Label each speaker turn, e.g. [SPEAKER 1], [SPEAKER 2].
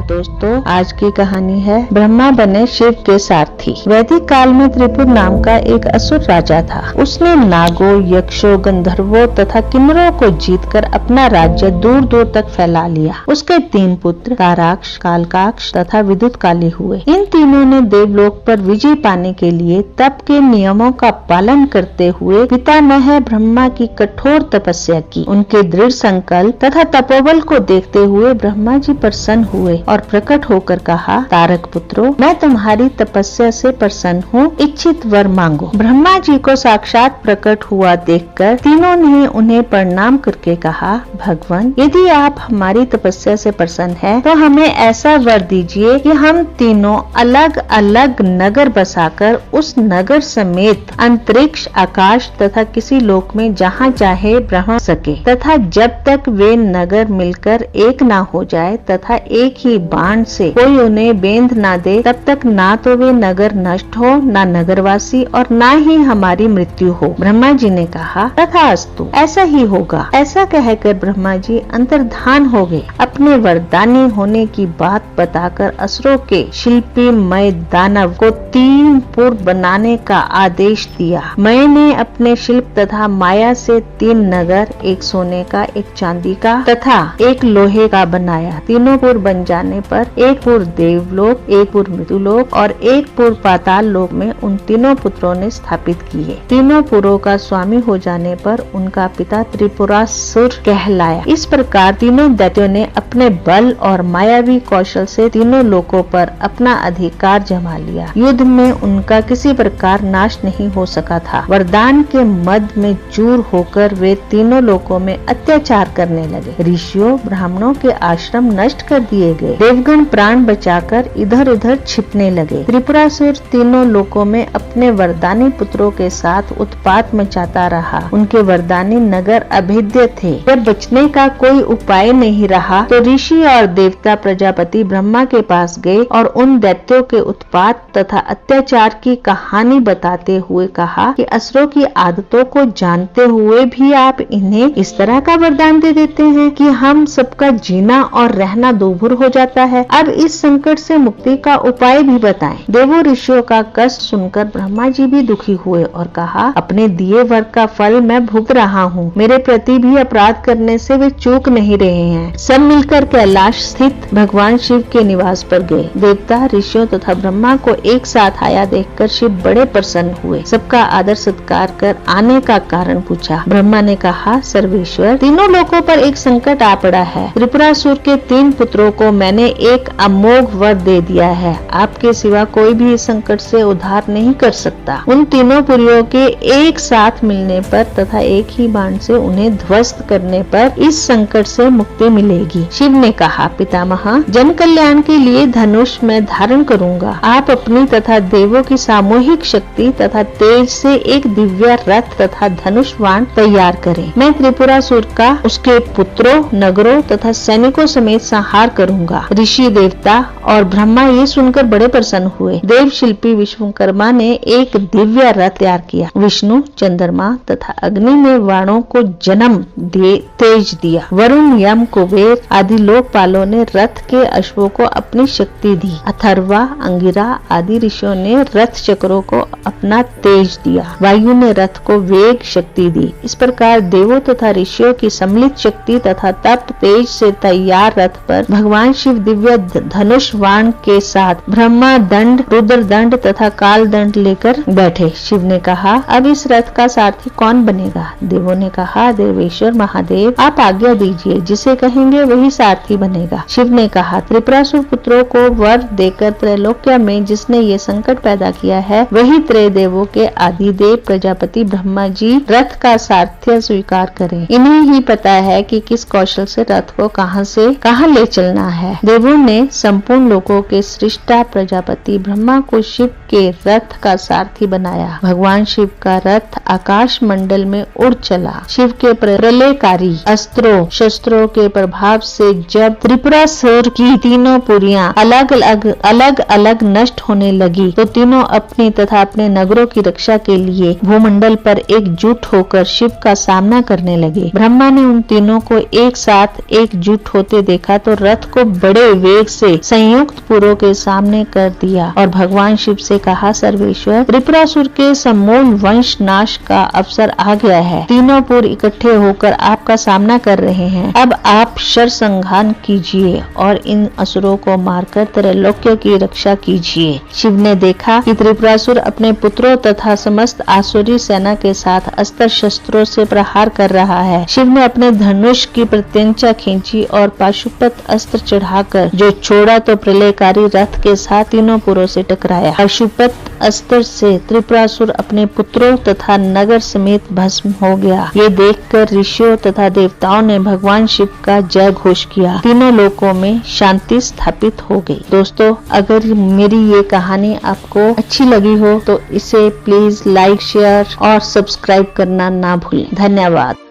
[SPEAKER 1] दोस्तों, आज की कहानी है ब्रह्मा बने शिव के सारथी। वैदिक काल में त्रिपुर नाम का एक असुर राजा था। उसने नागों, यक्षों, गंधर्वों तथा किन्नरों को जीतकर अपना राज्य दूर दूर तक फैला लिया। उसके 3 पुत्र ताराक्ष, कालकाक्ष तथा विद्युत काली हुए। इन तीनों ने देवलोक पर विजय पाने के लिए तप के नियमों का पालन करते हुए पितामह ब्रह्मा की कठोर तपस्या की। उनके दृढ़ संकल्प तथा तपोबल को देखते हुए ब्रह्मा जी प्रसन्न हुए और प्रकट होकर कहा, तारक पुत्रों, मैं तुम्हारी तपस्या से प्रसन्न हूँ, इच्छित वर मांगो। ब्रह्मा जी को साक्षात प्रकट हुआ देखकर तीनों ने उन्हें प्रणाम करके कहा, भगवान, यदि आप हमारी तपस्या से प्रसन्न हैं, तो हमें ऐसा वर दीजिए कि हम तीनों अलग अलग नगर बसाकर उस नगर समेत अंतरिक्ष, आकाश तथा किसी लोक में जहाँ चाहे भ्रमण सके तथा जब तक वे नगर मिलकर एक ना हो जाए तथा एक ही बाण से कोई उन्हें बेंध ना दे, तब तक ना तो वे नगर नष्ट हो, ना नगरवासी और ना ही हमारी मृत्यु हो। ब्रह्मा जी ने कहा, तथास्तु, ऐसा ही होगा। ऐसा कहकर ब्रह्मा जी अंतर्धान हो गए। अपने वरदानी होने की बात बताकर असुरों के शिल्पी मय दानव को 3 पुर बनाने का आदेश दिया। मय ने अपने शिल्प तथा माया से 3 नगर, एक सोने का, एक चांदी का तथा एक लोहे का बनाया। तीनों पुर बन जाने पर एक पुर देवलोक, एक पुर मृत्युलोक और एक पुर पाताल लोक में उन तीनों पुत्रों ने स्थापित किए। तीनों पुरों का स्वामी हो जाने पर उनका पिता त्रिपुरासुर कहलाया। इस प्रकार तीनों दैत्यों ने अपने बल और मायावी कौशल से तीनों लोकों पर अपना अधिकार जमा लिया। युद्ध में उनका किसी प्रकार नाश नहीं हो सका था। वरदान के मद में चूर होकर वे तीनों लोकों में अत्याचार करने लगे। ऋषियों, ब्राह्मणों के आश्रम नष्ट कर दिए गए। देवगण प्राण बचाकर इधर उधर छिपने लगे। त्रिपुरासुर तीनों लोकों में अपने वरदानी पुत्रों के साथ उत्पात मचाता रहा। उनके वरदानी नगर अभेद्य थे। जब बचने का कोई उपाय नहीं रहा तो ऋषि और देवता प्रजापति ब्रह्मा के पास गए और उन दैत्यों के उत्पात तथा अत्याचार की कहानी बताते हुए कहा कि असुरों की आदतों को जानते हुए भी आप इन्हें इस तरह का वरदान दे देते हैं कि हम सबका जीना और रहना दूभर हो जाता है। अब इस संकट से मुक्ति का उपाय भी बताएं। देवों ऋषियों का कष्ट सुनकर ब्रह्मा जी भी दुखी हुए और कहा, अपने दिए वर का फल मैं भुगत रहा हूँ। मेरे प्रति भी अपराध करने से वे चूक नहीं रहे हैं। सब मिलकर कैलाश स्थित भगवान शिव के निवास पर गए। देवता, ऋषियों तथा ब्रह्मा को एक साथ आया देखकर शिव बड़े प्रसन्न हुए। सबका आदर सत्कार कर आने का कारण पूछा। ब्रह्मा ने कहा, सर्वेश्वर, तीनों लोगों पर एक संकट आ पड़ा है। त्रिपुरासुर के 3 पुत्रों को मैंने एक अमोघ वर दे दिया है। आपके सिवा कोई भी इस संकट से उद्धार नहीं कर सकता। उन तीनों पुरियों के एक साथ मिलने पर तथा एक ही बाण से उन्हें ध्वस्त करने पर इस संकट से मुक्ति मिलेगी। शिव ने कहा, पितामह, जन कल्याण के लिए धनुष मैं धारण करूंगा। आप अपनी तथा देवों की सामूहिक शक्ति तथा तेज से एक दिव्य रथ तथा धनुष बाण तैयार करें। मैं त्रिपुरासुर का, उसके पुत्रों, नगरों तथा सैनिकों समेत संहार करूंगा। ऋषि, देवता और ब्रह्मा ये सुनकर बड़े प्रसन्न हुए। देव शिल्पी विश्वकर्मा ने एक दिव्य रथ तैयार किया। विष्णु, चंद्रमा तथा अग्नि ने वाणों को जन्म तेज दिया। वरुण, यम, कुबेर आदि लोकपालों ने रथ के अश्वों को अपनी शक्ति दी। अथर्वा, अंगिरा आदि ऋषियों ने रथ चक्रों को अपना तेज दिया। वायु ने रथ को वेग शक्ति दी। इस प्रकार देवों तथा ऋषियों की सम्मिलित शक्ति तथा तप तेज से तैयार रथ पर भगवान शिव दिव्य धनुष बाण के साथ ब्रह्मा दंड, रुद्र दंड तथा काल दंड लेकर बैठे। शिव ने कहा, अब इस रथ का सारथी कौन बनेगा? देवों ने कहा, देवेश्वर महादेव, आप आज्ञा दीजिए, जिसे कहेंगे वही सारथी बनेगा। शिव ने कहा, त्रिपुरासुर पुत्रों को वर देकर त्रैलोक्य में जिसने ये संकट पैदा किया है, वही त्रैदेवों के आदिदेव प्रजापति ब्रह्मा जी रथ का सारथ्य स्वीकार करें। इन्हें ही पता है कि किस कौशल से रथ को कहां से कहां ले चलना है। देवों ने संपूर्ण लोकों के सृष्टा प्रजापति ब्रह्मा को शिव के रथ का सारथी बनाया। भगवान शिव का रथ आकाश मंडल में उड़ चला। शिव के प्रलयकारी अस्त्रों शस्त्रों के प्रभाव से जब त्रिपुरासुर की तीनों पुरियां अलग अलग नष्ट होने लगी, तो तीनों अपनी तथा अपने नगरों की रक्षा के लिए भूमंडल पर एकजुट होकर शिव का सामना करने लगे। ब्रह्मा ने उन तीनों को एक साथ एकजुट होते देखा तो रथ को बड़ी बड़े वेग से संयुक्त पुरों के सामने कर दिया और भगवान शिव से कहा, सर्वेश्वर, त्रिपुरासुर के समूल वंश नाश का अवसर आ गया है। तीनों पुर इकट्ठे होकर आपका सामना कर रहे हैं। अब आप शर संहार कीजिए और इन असुरों को मारकर त्रैलोक्य की रक्षा कीजिए। शिव ने देखा कि त्रिपुरासुर अपने पुत्रों तथा समस्त आसुरी सेना के साथ अस्त्र शस्त्रों से प्रहार कर रहा है। शिव ने अपने धनुष की प्रत्यंचा खींची और पाशुपत अस्त्र चढ़ाकर जो छोड़ा तो प्रलयकारी रथ के साथ तीनों पुरों से टकराया। पाशुपत अस्त्र से त्रिपुरासुर अपने पुत्रों तथा नगर समेत भस्म हो गया। ये देखकर ऋषियों तथा देवताओं ने भगवान शिव का जय घोष किया। तीनों लोकों में शांति स्थापित हो गई। दोस्तों, अगर मेरी ये कहानी आपको अच्छी लगी हो तो इसे प्लीज लाइक, शेयर और सब्सक्राइब करना ना भूलें। धन्यवाद।